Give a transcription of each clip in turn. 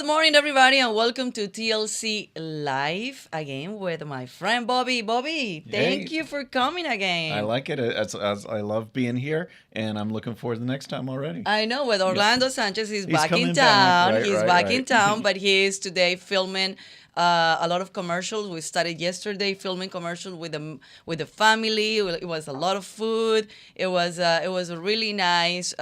Good morning, everybody, and welcome to TLC Live again with my friend Bobby. Bobby, thank Hey, you for coming I again. like it. As I love being here, and I'm looking forward to the next time already. I know with Yeah, Orlando Sanchez, he's he's back in coming back. town. Right, He's right, back in right. town, but he is today filming a lot of commercials. We started yesterday filming commercials with the family. It was a lot of food. It was a really nice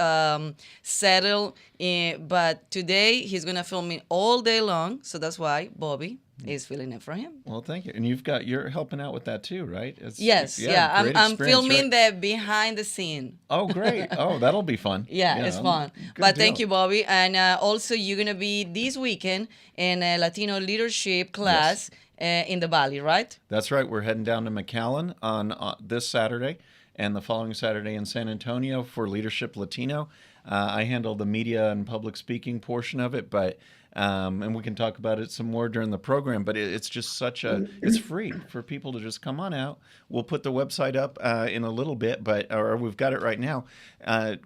settle. But today he's gonna film me all day long, so that's why Bobby is filling it for him. Well, thank you. And you're helping out with that too, right? Yes, Yeah, yeah. I'm great I'm experience, right? filming the behind the scene. Oh, great. Oh, that'll be fun. Yeah, Yeah, it's fun. good But thank deal. you, Bobby. And also, you're gonna be this weekend in a Latino leadership Yes. class in the Valley, right? That's right. We're heading down to McAllen on this Saturday and the following Saturday in San Antonio for Leadership Latino. I handle the media and public speaking portion of it, but and we can talk about it some more during the program. But it's just it's free for people to just come on out. We'll put the website up in a little bit, but or we've got it right now.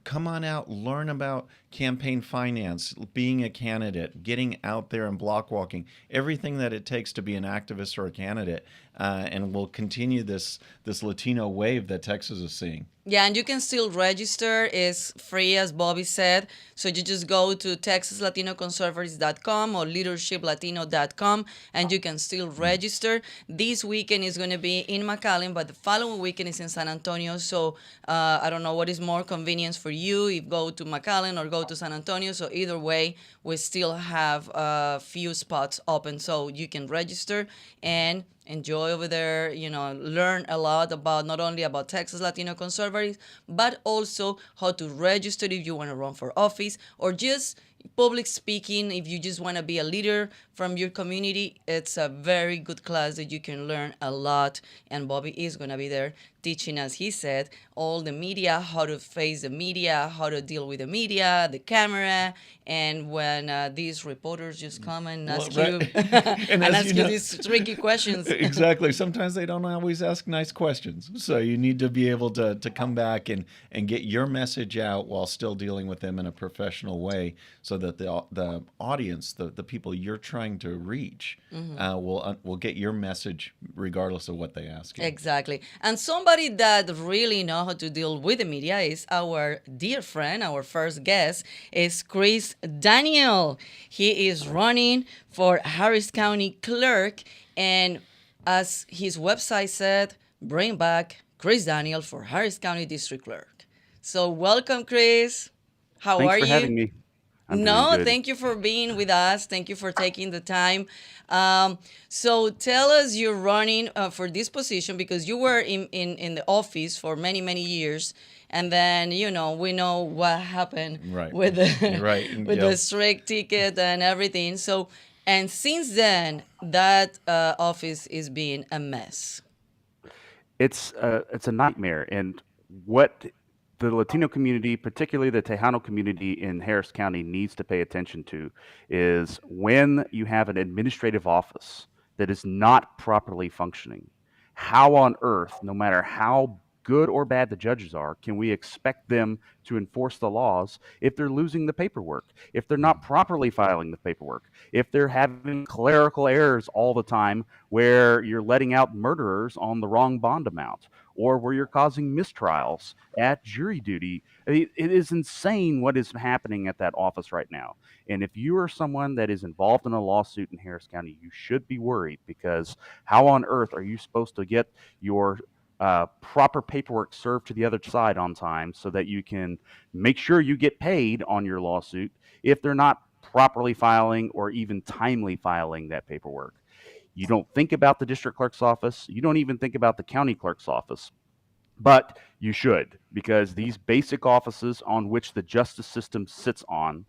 Come on out, learn about campaign finance, being a candidate, getting out there and block walking, everything that it takes to be an activist or a candidate, and we'll continue this Latino wave that Texas is seeing. Yeah, and you can still register. It's free, as Bobby said. So you just go to texaslatinoconservatives.com or leadershiplatino.com and you can still register. This weekend is going to be in McAllen, but the following weekend is in San Antonio. So I don't know what is more convenience for you, if go to McAllen or go to San Antonio. So either way, we still have a few spots open. So you can register and enjoy over there, learn a lot about not only about Texas Latino conservatives, but also how to register if you want to run for office or just public speaking if you just want to be a leader from your community. It's a very good class that you can learn a lot, and Bobby is going to be there teaching, as he said, all the media, how to face the media, how to deal with the media, the camera, and when these reporters just come and Well, ask right. you And and as you ask you know, these tricky questions. exactly. Sometimes they don't always ask nice questions. So you need to be able to come back and get your message out while still dealing with them in a professional way so that the audience, the people you're trying to reach, will get your message regardless of what they ask you. Exactly. And somebody that really know how to deal with the media is our dear friend, our first guest is Chris Daniel. He is running for Harris County Clerk, and as his website said, bring back Chris Daniel for Harris County District Clerk. So welcome, Chris. How Thanks are for you? having me. I'm doing No, good. thank you for being with us. Thank you for taking the time. So tell us, you're running for this position because you were in the office for many, many years. And then, we know what happened Right. with the, Right. And, with the strike ticket and everything. So, and since then, that office is being a mess. It's a nightmare, and what the Latino community, particularly the Tejano community in Harris County, needs to pay attention to is when you have an administrative office that is not properly functioning. How on earth, no matter how good or bad the judges are, can we expect them to enforce the laws if they're losing the paperwork, if they're not properly filing the paperwork, if they're having clerical errors all the time where you're letting out murderers on the wrong bond amount, or where you're causing mistrials at jury duty? I mean, it is insane what is happening at that office right now. And if you are someone that is involved in a lawsuit in Harris County, you should be worried, because how on earth are you supposed to get your proper paperwork served to the other side on time so that you can make sure you get paid on your lawsuit if they're not properly filing or even timely filing that paperwork? You don't think about the district clerk's office. You don't even think about the county clerk's office. But you should, because these basic offices on which the justice system sits on,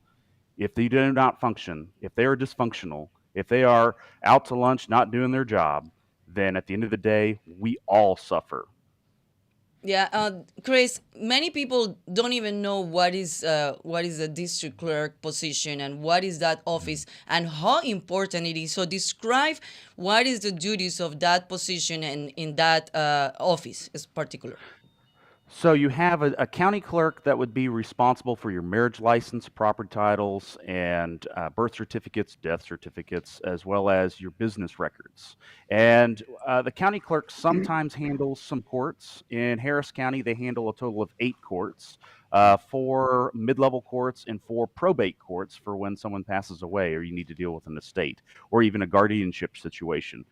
if they do not function, if they are dysfunctional, if they are out to lunch not doing their job, then at the end of the day, we all suffer. Yeah, Chris. Many people don't even know what is a district clerk position and what is that office and how important it is. So describe what is the duties of that position and in that office is particular. So you have a county clerk that would be responsible for your marriage license, property titles, and birth certificates, death certificates, as well as your business records. And the county clerk sometimes handles some courts. In Harris County, they handle a total of 8 courts, 4 mid-level courts and 4 probate courts for when someone passes away or you need to deal with an estate or even a guardianship situation.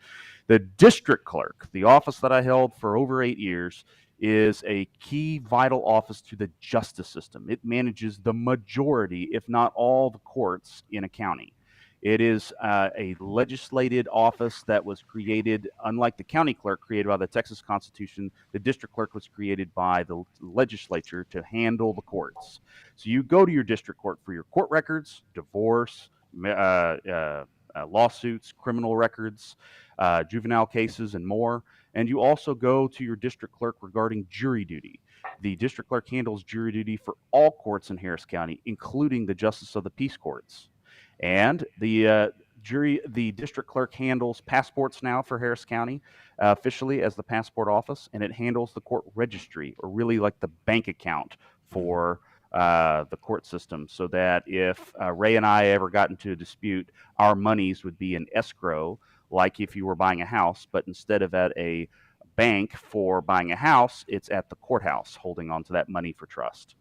The district clerk, the office that I held for over 8 years, is a key vital office to the justice system. It manages the majority, if not all, the courts in a county. It is a legislated office that was created, unlike the county clerk created by the Texas Constitution, the district clerk was created by the legislature to handle the courts. So you go to your district court for your court records, divorce, lawsuits, criminal records, juvenile cases, and more. And you also go to your district clerk regarding jury duty. The district clerk handles jury duty for all courts in Harris County, including the Justice of the Peace courts. And the district clerk handles passports now for Harris County officially as the passport office, and it handles the court registry, or really like the bank account for the court system, so that if Ray and I ever got into a dispute, our monies would be in escrow, like if you were buying a house, but instead of at a bank for buying a house, it's at the courthouse holding on to that money for trust.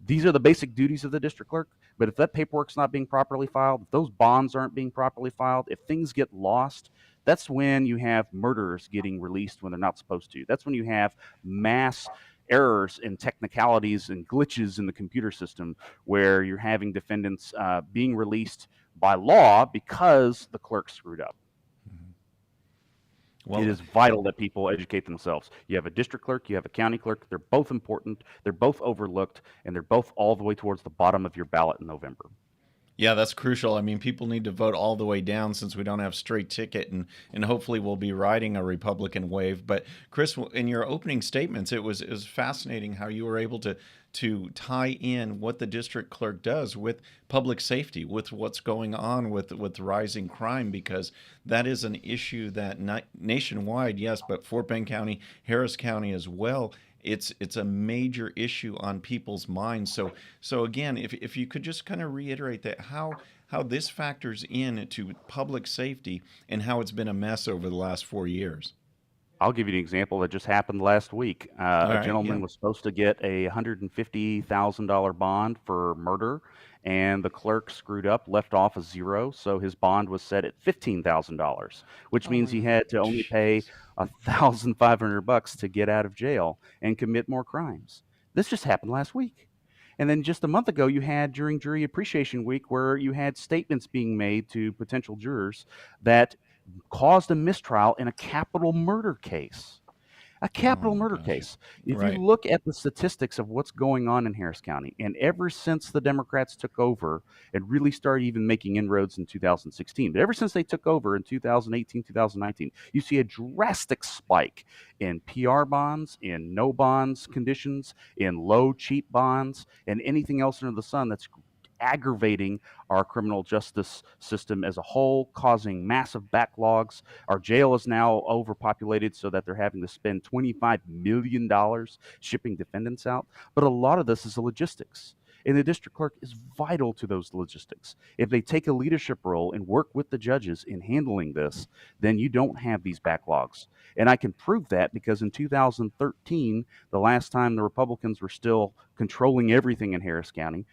These are the basic duties of the district clerk. But if that paperwork's not being properly filed, if those bonds aren't being properly filed, if things get lost, that's when you have murderers getting released when they're not supposed to. That's when you have mass errors and technicalities and glitches in the computer system where you're having defendants being released by law because the clerk screwed up. It Well, is vital that people educate themselves. You have a district clerk, you have a county clerk. They're both important, they're both overlooked, and they're both all the way towards the bottom of your ballot in November. yeah, that's crucial. I mean, people need to vote all the way down since we don't have straight ticket, and hopefully we'll be riding a Republican wave. But Chris, in your opening statements, it was fascinating how you were able to tie in what the district clerk does with public safety, with what's going on with rising crime, because that is an issue that nationwide, yes, but Fort Bend County, Harris County as well, it's a major issue on people's minds. So again, if you could just kind of reiterate that how this factors in to public safety and how it's been a mess over the last 4 years. I'll give you an example that just happened last week. All A right, yeah. gentleman was supposed to get a $150,000 bond for murder, and the clerk screwed up, left off a zero, so his bond was set at $15,000, which Oh means my he God. had to only pay $1,500 to get out of jail and commit more crimes. This just happened last week. And then just a month ago, you had during Jury Appreciation Week, where you had statements being made to potential jurors that caused a mistrial in a capital murder case. A Oh capital my murder gosh. case. If you Right. look at the statistics of what's going on in Harris County, and ever since the Democrats took over and really started even making inroads in 2016, but ever since they took over in 2018, 2019, you see a drastic spike in PR bonds, in no bonds conditions, in low cheap bonds, and anything else under the sun that's aggravating our criminal justice system as a whole, causing massive backlogs. Our jail is now overpopulated so that they're having to spend $25 million shipping defendants out. But a lot of this is the logistics. And the district clerk is vital to those logistics. If they take a leadership role and work with the judges in handling this, then you don't have these backlogs. And I can prove that because in 2013, the last time the Republicans were still controlling everything in Harris County,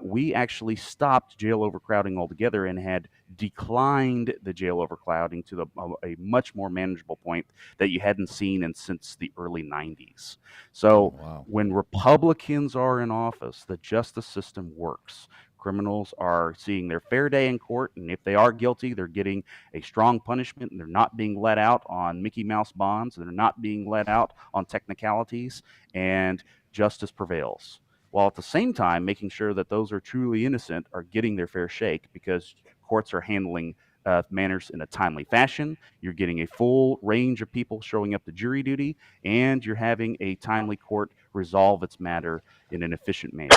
we actually stopped jail overcrowding altogether and had declined the jail overcrowding to a much more manageable point that you hadn't seen since the early 90s. Oh So wow. when Republicans are in office, the justice system works. Criminals are seeing their fair day in court, and if they are guilty, they're getting a strong punishment, and they're not being let out on Mickey Mouse bonds, and they're not being let out on technicalities, and justice prevails, while at the same time making sure that those who are truly innocent are getting their fair shake because courts are handling matters in a timely fashion. You're getting a full range of people showing up to jury duty, and you're having a timely court resolve its matter in an efficient manner.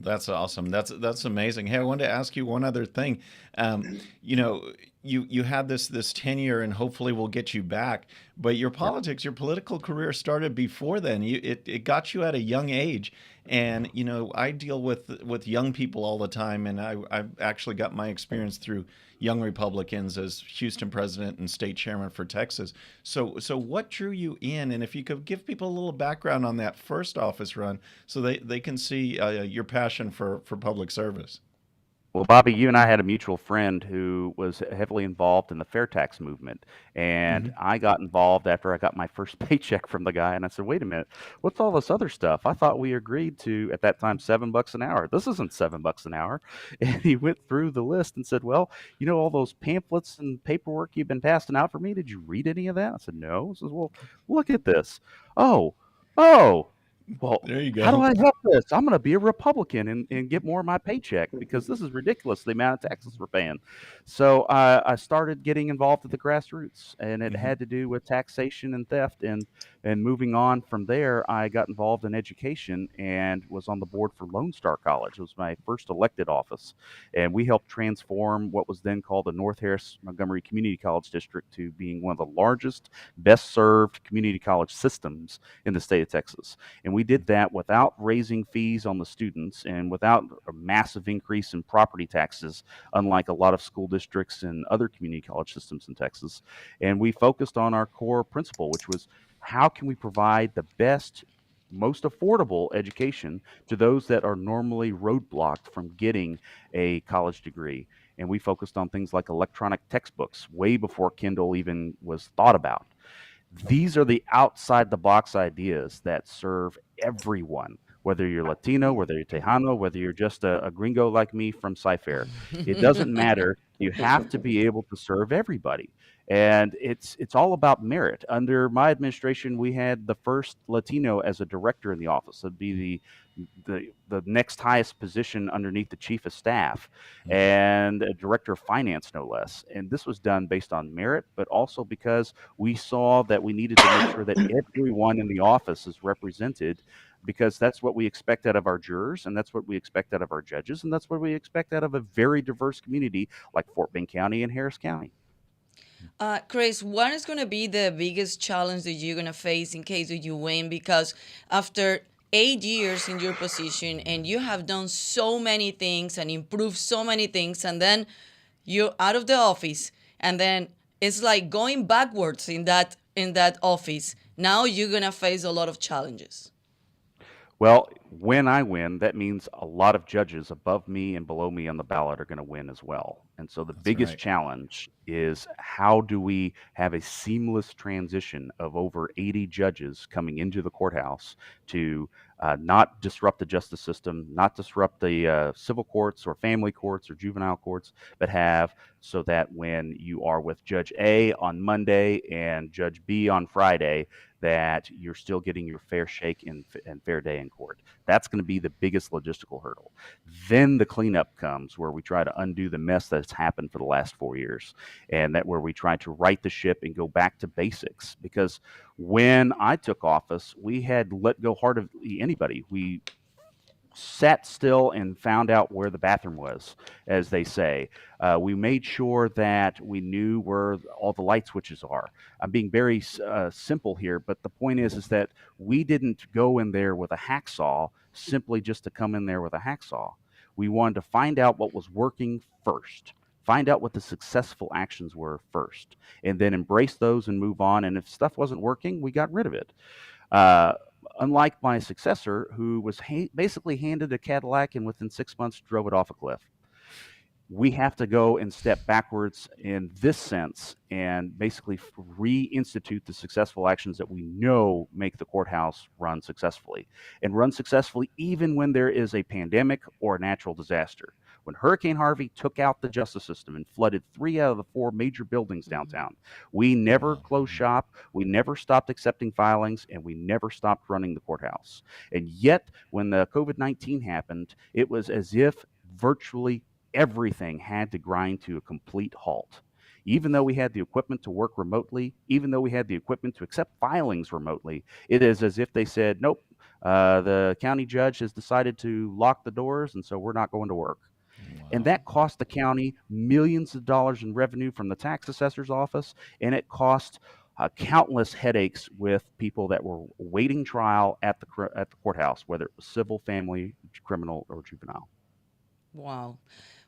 That's awesome. That's amazing. Hey, I wanted to ask you one other thing. Um, you know, you had this tenure, and hopefully we'll get you back. But Yep. your political career started before then. It got you at a young age, and I deal with young people all the time, and I've actually got my experience through young Republicans as Houston president and state chairman for Texas. So what drew you in? And if you could give people a little background on that first office run, so they can see your passion for public service. Well, Bobby, you and I had a mutual friend who was heavily involved in the fair tax movement. And Hmm. I got involved after I got my first paycheck from the guy. And I said, wait a minute, what's all this other stuff? I thought we agreed to, at that time, $7 an hour. This isn't $7 an hour. And he went through the list and said, well, all those pamphlets and paperwork you've been passing out for me, did you read any of that? I said, no. He says, well, look at this. Oh, oh. Well, There you how do go. I help this? I'm going to be a Republican and get more of my paycheck because this is ridiculous, the amount of taxes we're paying. So I started getting involved at the grassroots, and it Hmm. had to do with taxation and theft. And moving on from there, I got involved in education and was on the board for Lone Star College. It was my first elected office, and we helped transform what was then called the North Harris Montgomery Community College District to being one of the largest, best served community college systems in the state of Texas. And we did that without raising fees on the students and without a massive increase in property taxes, unlike a lot of school districts and other community college systems in Texas. And we focused on our core principle, which was how can we provide the best, most affordable education to those that are normally roadblocked from getting a college degree. And we focused on things like electronic textbooks way before Kindle even was thought about. These are the outside the box ideas that serve everyone, whether you're Latino, whether you're Tejano, whether you're just a gringo like me from Cyfair. It doesn't matter. You have to be able to serve everybody. And it's all about merit. Under my administration, we had the first Latino as a director in the office. It'd be the next highest position underneath the chief of staff and a director of finance, no less. And this was done based on merit, but also because we saw that we needed to make sure that everyone in the office is represented, because that's what we expect out of our jurors, and that's what we expect out of our judges, and that's what we expect out of a very diverse community like Fort Bend County and Harris County. Chris, what is going to be the biggest challenge that you're going to face in case you win? Because after 8 years in your position and you have done so many things and improved so many things, and then you're out of the office, and then it's like going backwards in that office. Now you're going to face a lot of challenges. Well, when I win, that means a lot of judges above me and below me on the ballot are going to win as well. And so the That's biggest right. challenge is how do we have a seamless transition of over 80 judges coming into the courthouse to not disrupt the justice system, not disrupt the civil courts or family courts or juvenile courts, but have so that when you are with Judge A on Monday and Judge B on Friday, that you're still getting your fair shake and fair day in court. That's going to be the biggest logistical hurdle. Then the cleanup comes where we try to undo the mess that's happened for the last 4 years, and that where we try to right the ship and go back to basics. Because when I took office, we had let go hardly anybody. We sat still and found out where the bathroom was, as they say. We made sure that we knew where all the light switches are. I'm being very simple here, but the point is that we didn't go in there with a hacksaw simply just to come in there with a hacksaw. We wanted to find out what was working first. Find out what the successful actions were first, and then embrace those and move on. And if stuff wasn't working, we got rid of it. Uh, Unlike my successor, who was basically handed a Cadillac and within 6 months drove it off a cliff. We have to go and step backwards in this sense and basically reinstitute the successful actions that we know make the courthouse run successfully, and run successfully even when there is a pandemic or a natural disaster. When Hurricane Harvey took out the justice system and flooded 3 out of the 4 major buildings downtown, we never Wow. closed shop, we never stopped accepting filings, and we never stopped running the courthouse. And yet, when the COVID-19 happened, it was as if virtually everything had to grind to a complete halt. Even though we had the equipment to work remotely, even though we had the equipment to accept filings remotely, it is as if they said, nope, the county judge has decided to lock the doors, and so we're not going to work. And Wow. that cost the county millions of dollars in revenue from the tax assessor's office, and it cost countless headaches with people that were waiting trial at the courthouse, whether it was civil, family, criminal, or juvenile. Wow.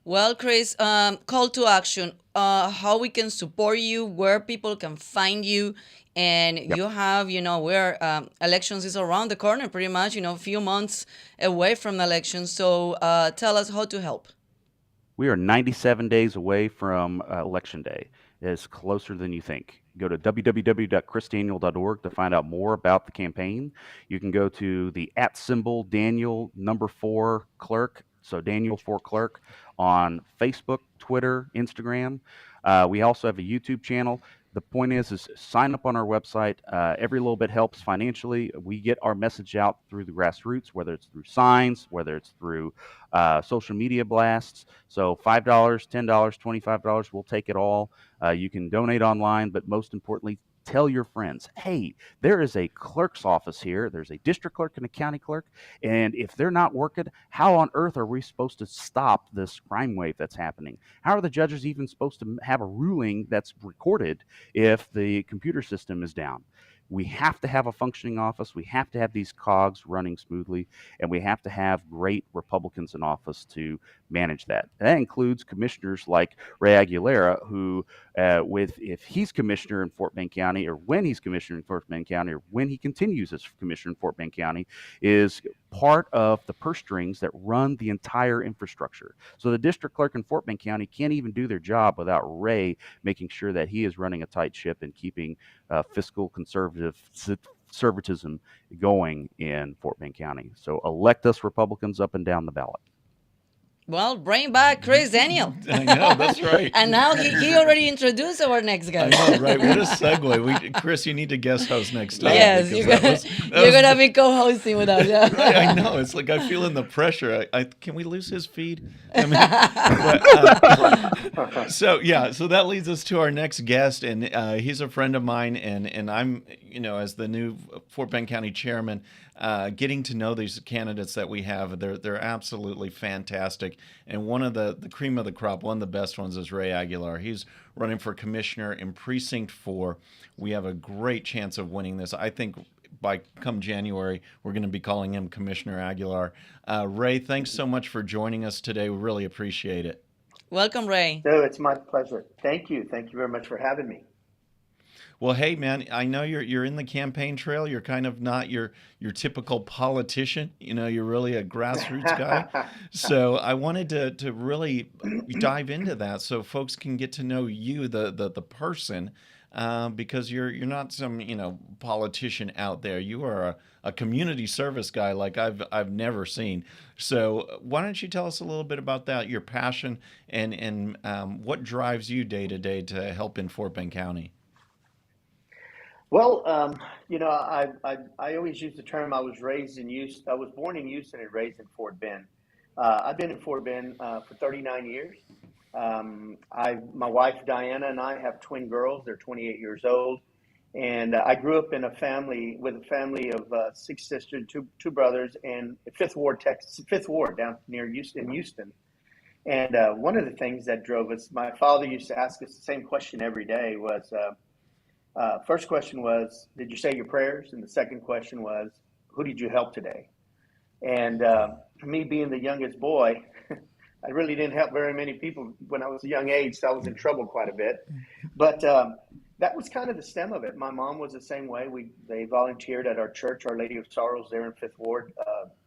Well, Chris, call to action. How we can support you, where people can find you, and Yep. you have, where elections is around the corner, pretty much. A few months away from the elections. So tell us how to help. We are 97 days away from Election Day. It's closer than you think. Go to www.chrisdaniel.org to find out more about the campaign. You can go to the @ Daniel #4 Clerk, so Daniel 4 Clerk on Facebook, Twitter, Instagram. We also have a YouTube channel. The point is sign up on our website. Every little bit helps financially. We get our message out through the grassroots, whether it's through signs, whether it's through social media blasts. So $5, $10, $25, we'll take it all. You can donate online, but most importantly, tell your friends, hey, there is a clerk's office here. There's a district clerk and a county clerk. And if they're not working, how on earth are we supposed to stop this crime wave that's happening? How are the judges even supposed to have a ruling that's recorded if the computer system is down? We have to have a functioning office. We have to have these cogs running smoothly, and we have to have great Republicans in office to manage that. That includes commissioners like Ray Aguilera, who, if he's commissioner in Fort Bend County, or when he's commissioner in Fort Bend County, or when he continues as commissioner in Fort Bend County, is part of the purse strings that run the entire infrastructure. So the district clerk in Fort Bend County can't even do their job without Ray making sure that he is running a tight ship and keeping fiscal conservatism going in Fort Bend County. So elect us Republicans up and down the ballot. Well, bring back Chris Daniel. I know, that's right. And now he already introduced our next I guest. know, right? What a segue. Chris, you need to guest host next time. Yes, because you're gonna be co-hosting with us. Yeah. right, I know. It's like I feel in the pressure. Can we lose his feed? I mean, so that leads us to our next guest, and he's a friend of mine, and I'm, as the new Fort Bend County chairman, getting to know these candidates that we have. They're absolutely fantastic, and one of the cream of the crop, one of the best ones is Ray Aguilar. He's running for commissioner in Precinct 4. We have a great chance of winning this. I think by come January, we're going to be calling him Commissioner Aguilar. Ray, thanks so much for joining us today. We really appreciate it. Welcome, Ray. No, it's my pleasure. Thank you. Thank you very much for having me. Well, hey, man, I know you're in the campaign trail. You're kind of not your typical politician. You're really a grassroots guy. So I wanted to really dive into that so folks can get to know you, the person, because you're not some politician out there. You are a community service guy like I've never seen. So why don't you tell us a little bit about that, your passion, and what drives you day to day to help in Fort Bend County? Well, I always use the term I was raised in Houston. I was born in Houston and raised in Fort Bend. I've been in Fort Bend for 39 years. My wife Diana and I have twin girls. They're 28 years old, and I grew up in a family of 6 sisters, two brothers, and Fifth Ward down near Houston. And one of the things that drove us, my father used to ask us the same question every day was. First question was, did you say your prayers? And the second question was, who did you help today? And me being the youngest boy, I really didn't help very many people when I was a young age, so I was in trouble quite a bit. But that was kind of the stem of it. My mom was the same way. They volunteered at our church, Our Lady of Sorrows, there in Fifth Ward.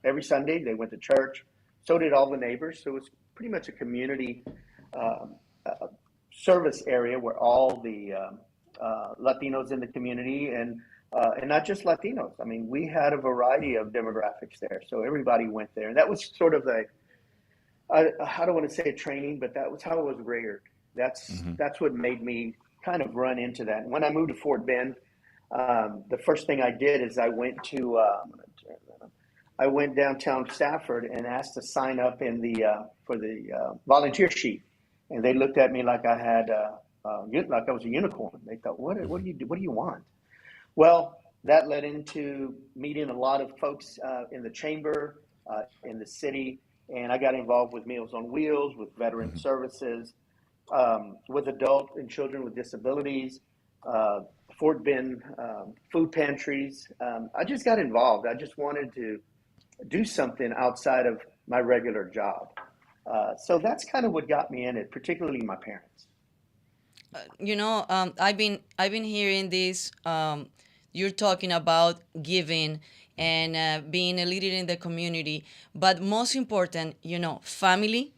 Every Sunday, they went to church. So did all the neighbors. So it was pretty much a community service area where all the Latinos in the community and not just Latinos. I mean, we had a variety of demographics there, so everybody went there, and that was sort of I don't want to say a training, but that was how it was reared. That's what made me kind of run into that. And when I moved to Fort Bend, the first thing I did is I went downtown Stafford and asked to sign up for the volunteer sheet, and they looked at me like I had. Like I was a unicorn. They thought, what do you do? What do you want? Well, that led into meeting a lot of folks in the chamber, in the city, and I got involved with Meals on Wheels, with veteran Hmm. services, with adult and children with disabilities, uh, Fort Bend food pantries. I just got involved. I just wanted to do something outside of my regular job. So that's kind of what got me in it, particularly my parents. I've been hearing this. You're talking about giving and being a leader in the community, but most important, family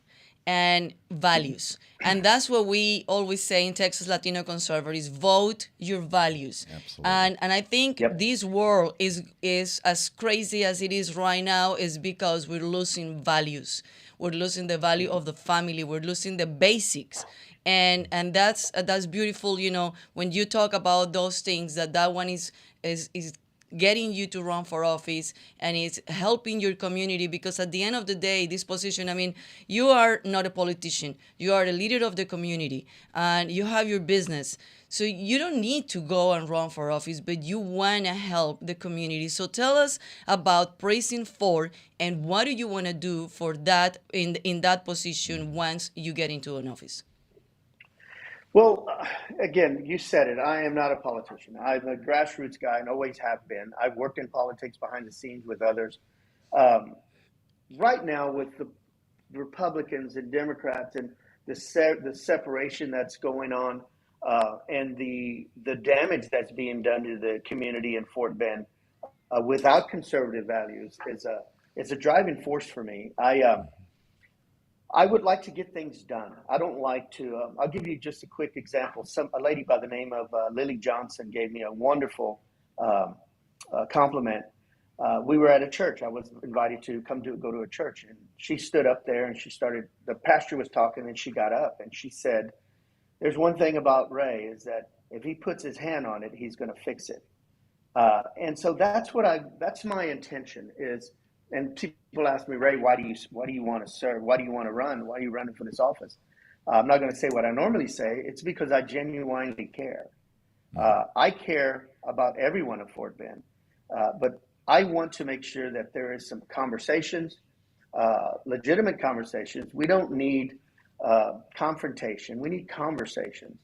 and values. And that's what we always say in Texas Latino Conservatives: vote your values. Absolutely. And I think Yep. this world is as crazy as it is right now is because we're losing values. We're losing the value of the family. We're losing the basics, and that's beautiful. When you talk about those things, that one is getting you to run for office, and it's helping your community, because at the end of the day, this position, I mean, you are not a politician, you are a leader of the community, and you have your business, so you don't need to go and run for office, but you want to help the community. So tell us about praising for, and what do you want to do for that in that position once you get into an office. Well, again, you said it. I am not a politician. I'm a grassroots guy and always have been. I've worked in politics behind the scenes with others. Um, right now, with the Republicans and Democrats and the separation that's going on, and the damage that's being done to the community in Fort Bend, without conservative values, is a driving force for me. I would like to get things done. I don't like to. I'll give you just a quick example. A lady by the name of Lily Johnson gave me a wonderful um, compliment. We were at a church. I was invited to go to a church, and she stood up there and she started. The pastor was talking, and she got up and she said, "There's one thing about Ray is that if he puts his hand on it, he's going to fix it." And so that's my intention is, and people ask me, Ray, why do you want to serve? Why do you want to run? Why are you running for this office? I'm not going to say what I normally say. It's because I genuinely care. I care about everyone at Fort Bend, but I want to make sure that there is some conversations, legitimate conversations. We don't need confrontation. We need conversations.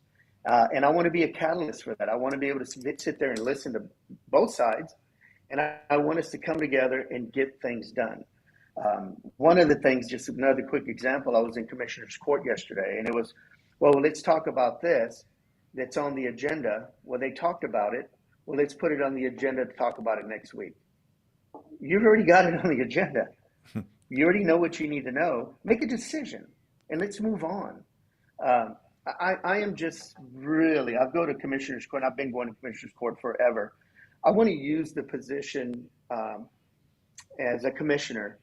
And I want to be a catalyst for that. I want to be able to sit there and listen to both sides. And I want us to come together and get things done. One of the things, just another quick example, I was in Commissioner's Court yesterday, and it was, well, let's talk about this that's on the agenda. Well, they talked about it. Well, let's put it on the agenda to talk about it next week. You've already got it on the agenda. You already know what you need to know. Make a decision, and let's move on. Um, I am just really, I've go to Commissioner's Court. I've been going to Commissioner's Court forever. I want to use the position as a commissioner,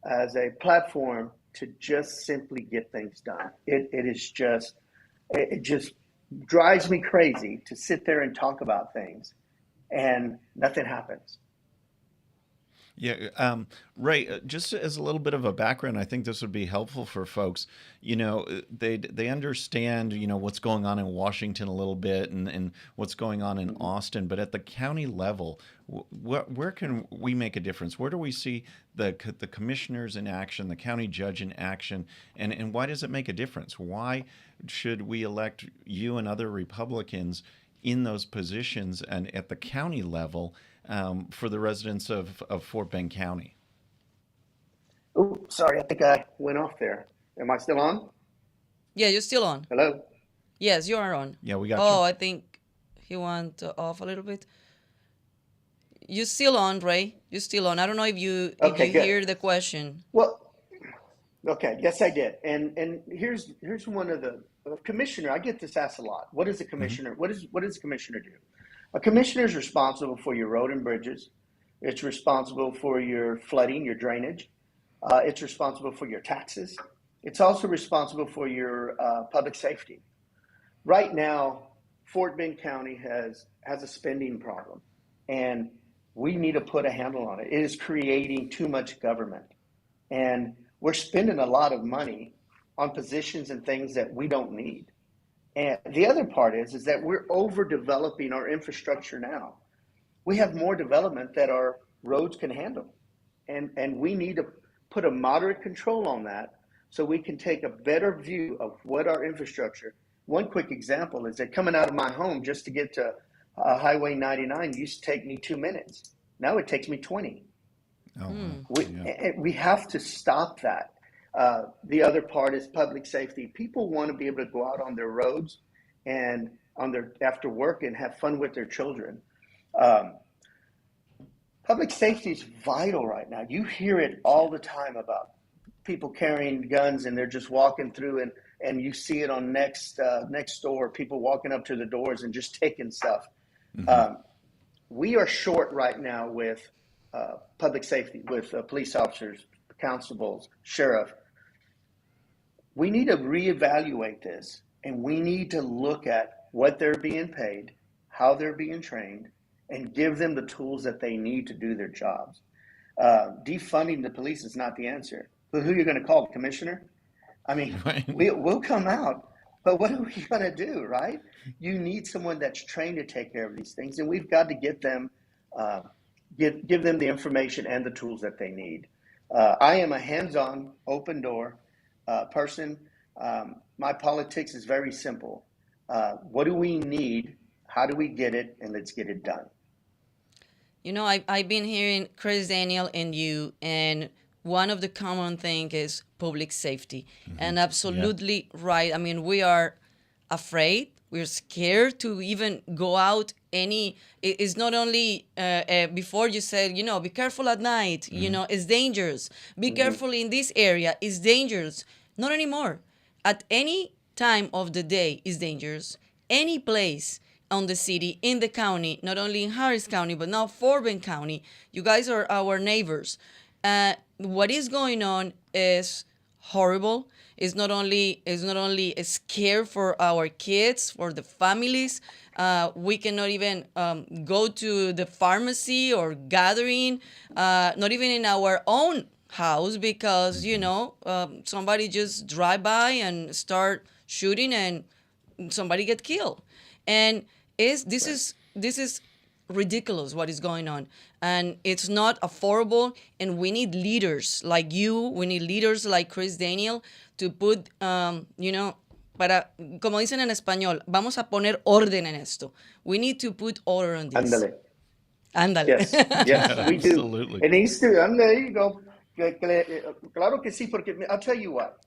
as a platform to just simply get things done. It just drives me crazy to sit there and talk about things and nothing happens. Yeah, Ray, just as a little bit of a background, I think this would be helpful for folks. They understand, what's going on in Washington a little bit, and what's going on in Austin, but at the county level, where can we make a difference? Where do we see the commissioners in action, the county judge in action, and why does it make a difference? Why should we elect you and other Republicans in those positions and at the county level, for the residents of Fort Bend County? Oh, sorry, I think I went off there. Am I still on? Yeah, you're still on. Hello? Yes, you are on. Yeah, we got you. Oh, I think he went off a little bit. You still on, Ray? You still on? I don't know if you Okay, good. hear the question. Well, okay, yes, I did. And here's one of the commissioner. I get this asked a lot. What is a Hmm. commissioner? What does a commissioner do? A commissioner is responsible for your road and bridges. It's responsible for your flooding, your drainage. It's responsible for your taxes. It's also responsible for your public safety. Right now, Fort Bend County has a spending problem, and we need to put a handle on it. It is creating too much government, and we're spending a lot of money on positions and things that we don't need. And the other part is that we're overdeveloping our infrastructure now. We have more development that our roads can handle, and we need to put a moderate control on that so we can take a better view of what our infrastructure. One quick example is that coming out of my home just to get to Highway 99 used to take me 2 minutes. Now it takes me 20. Oh, wow. We have to stop that. The other part is public safety. People want to be able to go out on their roads and on their after work and have fun with their children. Public safety is vital right now. You hear it all the time about people carrying guns and they're just walking through, and you see it on next door, people walking up to the doors and just taking stuff. We are short right now with public safety, with police officers, constables, sheriff. We need to reevaluate this, and we need to look at what they're being paid, how they're being trained, and give them the tools that they need to do their jobs. Defunding the police is not the answer. Who are you going to call? The commissioner? I mean, we'll come out, but what are we going to do, right? You need someone that's trained to take care of these things, and we've got to get them, give them the information and the tools that they need. I am a hands-on, open door person. My politics is very simple. What do we need? How do we get it? And let's get it done. You know, I've been hearing Chris Daniel and you, and one of the common thing is public safety. And absolutely right. I mean, we are afraid. We're scared to even go out it's not only before you said, you know, be careful at night, you know, it's dangerous. Be careful in this area, it's dangerous. Not anymore. At any time of the day is dangerous. Any place on the city, in the county, not only in Harris County, but now Fort Bend County. You guys are our neighbors. What is going on is horrible. It's not only a scare for our kids, for the families. We cannot even go to the pharmacy or gathering, not even in our own house, because, you know, somebody just drive by and start shooting and somebody get killed. And this is ridiculous what is going on, and it's not affordable. And we need leaders like you. We need leaders like Chris Daniel to put, you know, como dicen en español, vamos a poner orden en esto. We need to put order on this. Ándale. Yes, we do. Absolutely. It needs to. And there you go. Claro que sí, porque I'll tell you what.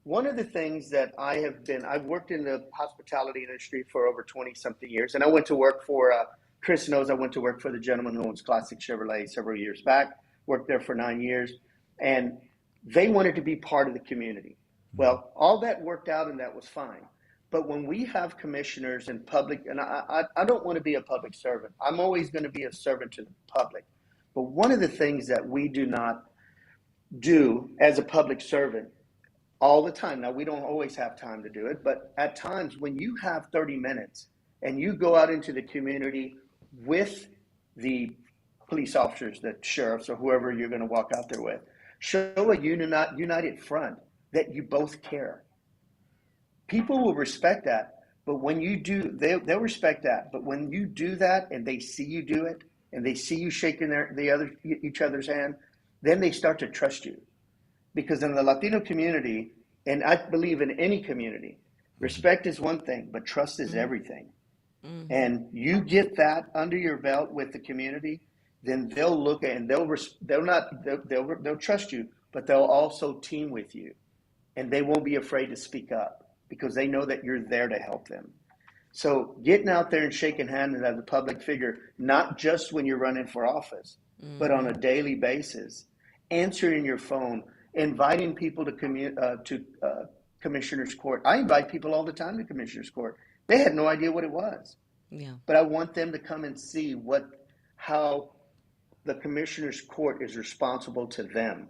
One of the things that I've worked in the hospitality industry for over 20-something years, and I went to work for, Chris knows I went to work for the gentleman who owns Classic Chevrolet several years back, worked there for 9 years, and they wanted to be part of the community. Well, all that worked out and that was fine. But when we have commissioners and public, and I don't want to be a public servant. I'm always going to be a servant to the public. But one of the things that we do not do as a public servant all the time. Now, we don't always have time to do it, but at times when you have 30 minutes and you go out into the community with the police officers, the sheriffs, or whoever you're going to walk out there with, show a united front that you both care. People will respect that, but when you do, they'll respect that. But when you do that and they see you do it and they see you shaking each other's hand, then they start to trust you. Because in the Latino community, and I believe in any community, respect is one thing, but trust is everything. And you get that under your belt with the community, then they'll look at and they'll trust you, but they'll also team with you, and they won't be afraid to speak up because they know that you're there to help them. So getting out there and shaking hands as a public figure, not just when you're running for office, but on a daily basis, answering your phone, inviting people to Commissioner's Court. I invite people all the time to Commissioner's Court. They had no idea what it was. Yeah. But I want them to come and see how the Commissioner's Court is responsible to them.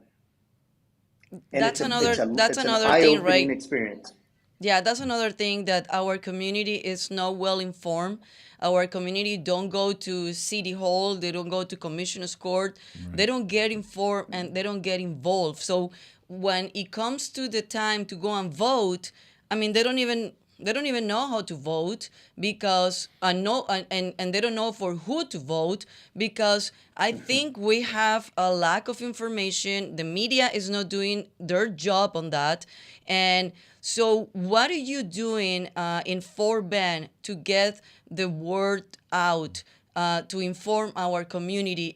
And that's another thing, eye-opening right? experience. Yeah, that's another thing, that our community is not well informed. Our community don't go to City Hall. They don't go to Commissioner's Court. Right. They don't get informed and they don't get involved. So when it comes to the time to go and vote, I mean, they don't even They don't even know how to vote because and they don't know for who to vote because I think we have a lack of information. The media is not doing their job on that. And so what are you doing in Fort Bend to get the word out, to inform our community?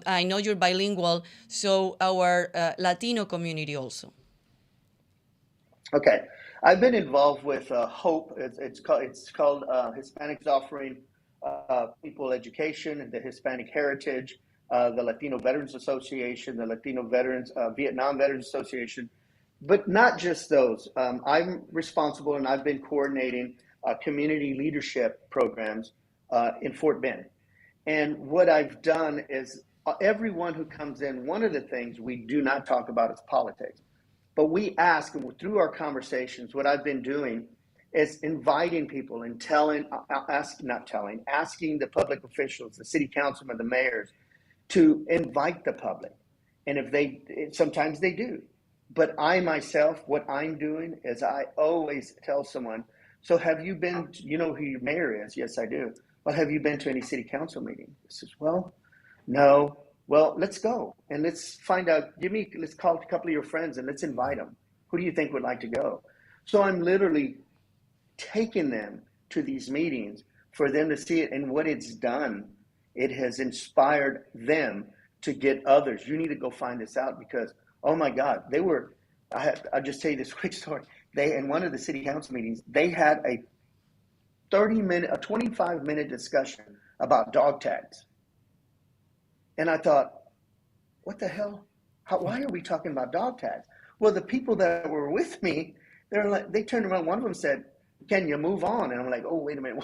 I know you're bilingual, so our Latino community also. Okay, I've been involved with Hope. It's called Hispanics Offering People Education and the Hispanic Heritage, the Latino Veterans Association, the Latino Veterans Vietnam Veterans Association, but not just those. I'm responsible, and I've been coordinating community leadership programs in Fort Bend. And what I've done is everyone who comes in, one of the things we do not talk about is politics. But we ask, and through our conversations, what I've been doing is inviting people and asking the public officials, the city councilmen, the mayors, to invite the public. And sometimes they do. But I myself, what I'm doing is I always tell someone, so have you been, you know who your mayor is? Yes, I do. Well, have you been to any city council meeting? He says, well, no. Well, let's go and let's find out. Let's call a couple of your friends and let's invite them. Who do you think would like to go? So I'm literally taking them to these meetings for them to see it. And what it's done, it has inspired them to get others. You need to go find this out because, oh my God, I'll just tell you this quick story. In one of the city council meetings, they had a 25-minute discussion about dog tags. And I thought, what the hell? Why are we talking about dog tags? Well, the people that were with me, they turned around. One of them said, can you move on? And I'm like, oh, wait a minute.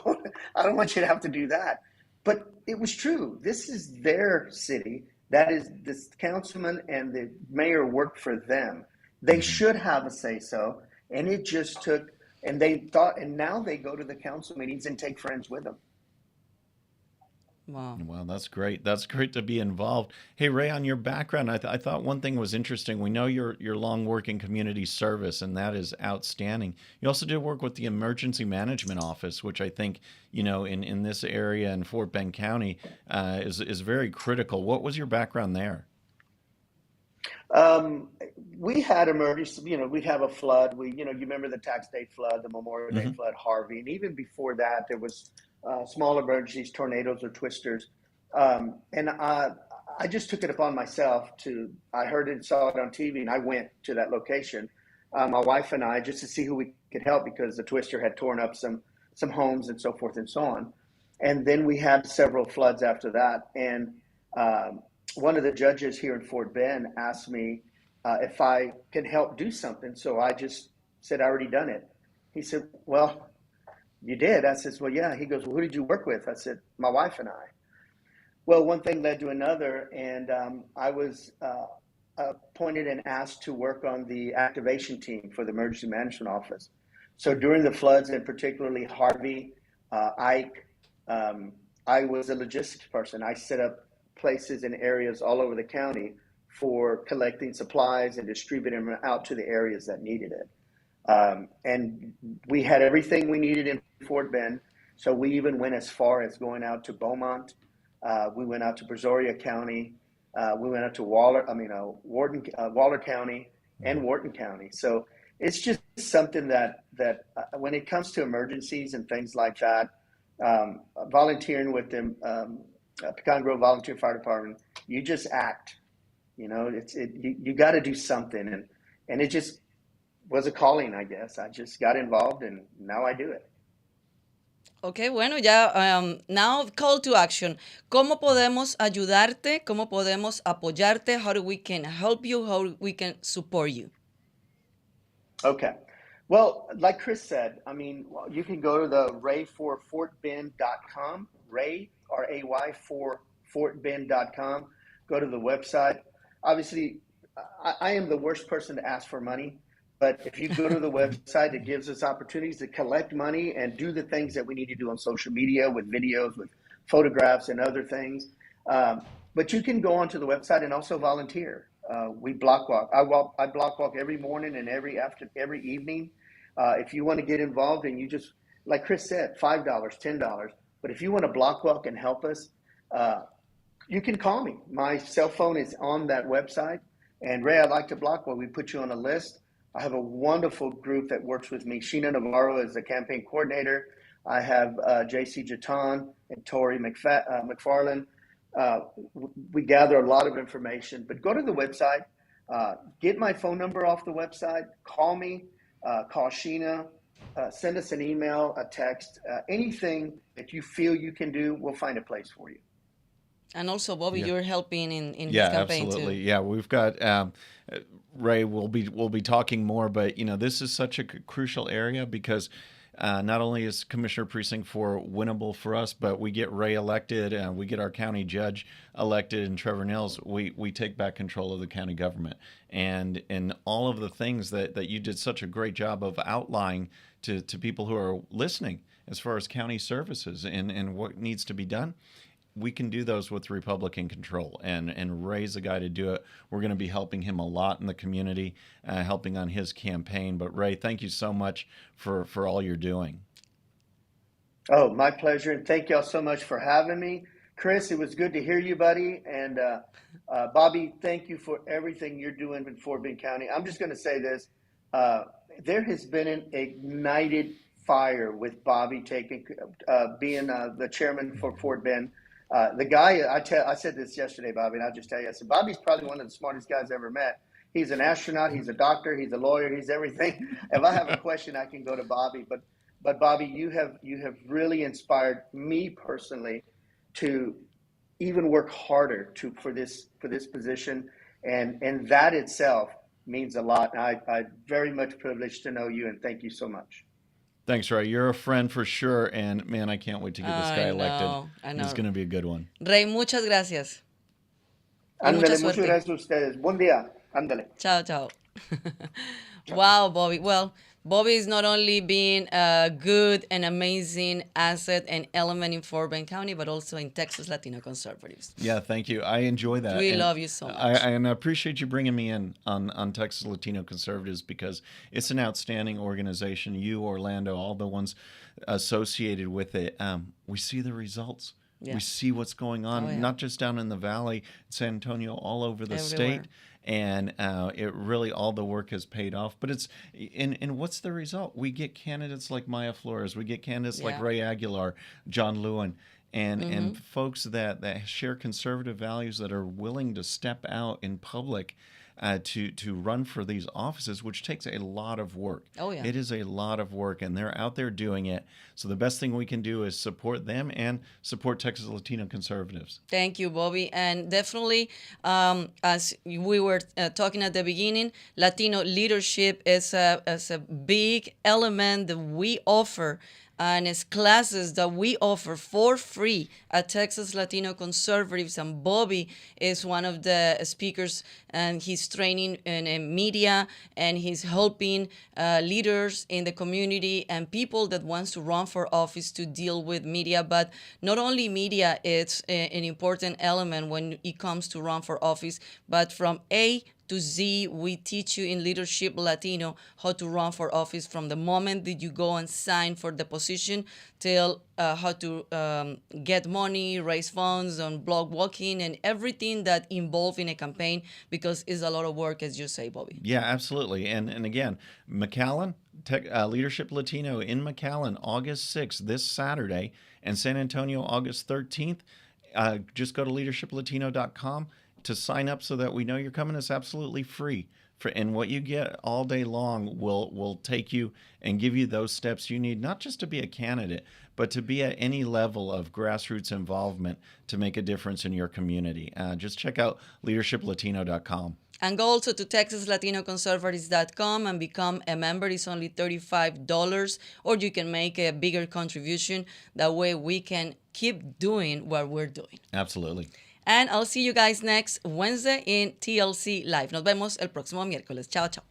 I don't want you to have to do that. But it was true. This is their city. That is, this councilman and the mayor worked for them. They should have a say-so. And it just took, and now they go to the council meetings and take friends with them. Wow. Well, that's great. That's great to be involved. Hey, Ray, on your background, I thought one thing was interesting. We know your long work in community service, and that is outstanding. You also did work with the Emergency Management Office, which I think, in this area in Fort Bend County is very critical. What was your background there? We had emergency, we'd have a flood. You remember the Tax Day flood, the Memorial Day flood, Harvey. And even before that, there was small emergencies, tornadoes or twisters. And I just took it upon myself I heard it, saw it on TV, and I went to that location, my wife and I, just to see who we could help because the twister had torn up some homes and so forth and so on. And then we had several floods after that. And one of the judges here in Fort Bend asked me if I can help do something. So I just said, I already done it. He said, well, you did? I said, well, yeah. He goes, well, who did you work with? I said, my wife and I. Well, one thing led to another, and I was appointed and asked to work on the activation team for the Emergency Management Office. So during the floods, and particularly Harvey, Ike, I was a logistics person. I set up places and areas all over the county for collecting supplies and distributing them out to the areas that needed it. And we had everything we needed in Fort Bend. So we even went as far as going out to Beaumont. We went out to Brazoria County. We went out to Waller County and Wharton County. So it's just something that when it comes to emergencies and things like that, volunteering with them, Pecan Grove Volunteer Fire Department, you just act. You got to do something, and it just was a calling, I guess. I just got involved, and now I do it. Ok, bueno, ya, now call to action. ¿Cómo podemos ayudarte? ¿Cómo podemos apoyarte? How we can help you? How we can support you? Okay. Well, like Chris said, I mean, you can go to the ray4fortbend.com, Ray, R-A-Y, for fortbend.com. Go to the website. Obviously, I am the worst person to ask for money. But if you go to the website, it gives us opportunities to collect money and do the things that we need to do on social media with videos, with photographs and other things. But you can go onto the website and also volunteer. We block walk. I block walk every morning and every evening. If you want to get involved and you just, like Chris said, $5, $10. But if you want to block walk and help us, you can call me. My cell phone is on that website. And Ray, I'd like to block walk. We put you on a list. I have a wonderful group that works with me. Sheena Navarro is the campaign coordinator. I have JC Jatan and Tori McFarland. We gather a lot of information, but go to the website, get my phone number off the website, call me, call Sheena, send us an email, a text, anything that you feel you can do, we'll find a place for you. And also, Bobby, Yeah. you're helping in his Yeah, campaign absolutely. too. Yeah, we've got Ray. We'll be talking more, but this is such a crucial area because not only is Commissioner Precinct 4 winnable for us, but we get Ray elected, and we get our county judge elected, and Trevor Nels. We take back control of the county government, and all of the things that you did such a great job of outlining to people who are listening as far as county services and what needs to be done. We can do those with Republican control, and Ray's the guy to do it. We're going to be helping him a lot in the community, helping on his campaign. But Ray, thank you so much for all you're doing. Oh, my pleasure. And thank y'all so much for having me. Chris, it was good to hear you, buddy. And Bobby, thank you for everything you're doing in Fort Bend County. I'm just going to say this. There has been an ignited fire with Bobby being the chairman for Fort Bend. The guy, I said this yesterday, Bobby, and I'll just tell you, I said, Bobby's probably one of the smartest guys I ever met. He's an astronaut, he's a doctor, he's a lawyer, he's everything. If I have a question, I can go to Bobby. But Bobby, you have really inspired me personally to even work harder for this position, and that itself means a lot. I'm very much privileged to know you, and thank you so much. Thanks, Ray. You're a friend for sure, and man, I can't wait to get this guy elected. I know. It's going to be a good one. Ray, muchas gracias. Y mucha Ándale, muchas suerte. gracias a ustedes. Buen día. Ándale. Ciao, ciao. Wow, Bobby. Well, Bobby is not only being a good and amazing asset and element in Fort Bend County, but also in Texas Latino Conservatives. Yeah, thank you. I enjoy that. We And love you so much. and I appreciate you bringing me in on Texas Latino Conservatives because it's an outstanding organization. You, Orlando, all the ones associated with it. We see the results. Yeah. We see what's going on, Oh, yeah. not just down in the valley, San Antonio, all over the Everywhere. state. And it really, all the work has paid off. But it's, and what's the result? We get candidates like Maya Flores. We get candidates like Yeah. Ray Aguilar, John Lewin, and folks that share conservative values that are willing to step out in public to run for these offices, which takes a lot of work. Oh, yeah. It is a lot of work, and they're out there doing it. So the best thing we can do is support them and support Texas Latino Conservatives. Thank you, Bobby. And definitely, as we were talking at the beginning, Latino leadership is a big element that we offer, and it's classes that we offer for free at Texas Latino Conservatives. And Bobby is one of the speakers, and he's training in media, and he's helping leaders in the community and people that wants to run for office to deal with media. But not only media, it's an important element when it comes to run for office, but from A to Z, we teach you in Leadership Latino how to run for office from the moment that you go and sign for the position till how to get money, raise funds on blog walking, and everything that involved in a campaign, because it's a lot of work, as you say, Bobby. Yeah, absolutely. And again, McAllen, Leadership Latino in McAllen, August 6th, this Saturday, and San Antonio, August 13th. Just go to leadershiplatino.com to sign up so that we know you're coming. It's absolutely free. And what you get all day long will take you and give you those steps you need, not just to be a candidate, but to be at any level of grassroots involvement to make a difference in your community. Just check out leadershiplatino.com. And go also to TexasLatinoConservatives.com and become a member. It's only $35, or you can make a bigger contribution. That way we can keep doing what we're doing. Absolutely. And I'll see you guys next Wednesday in TLC Live. Nos vemos el próximo miércoles. Chao, chao.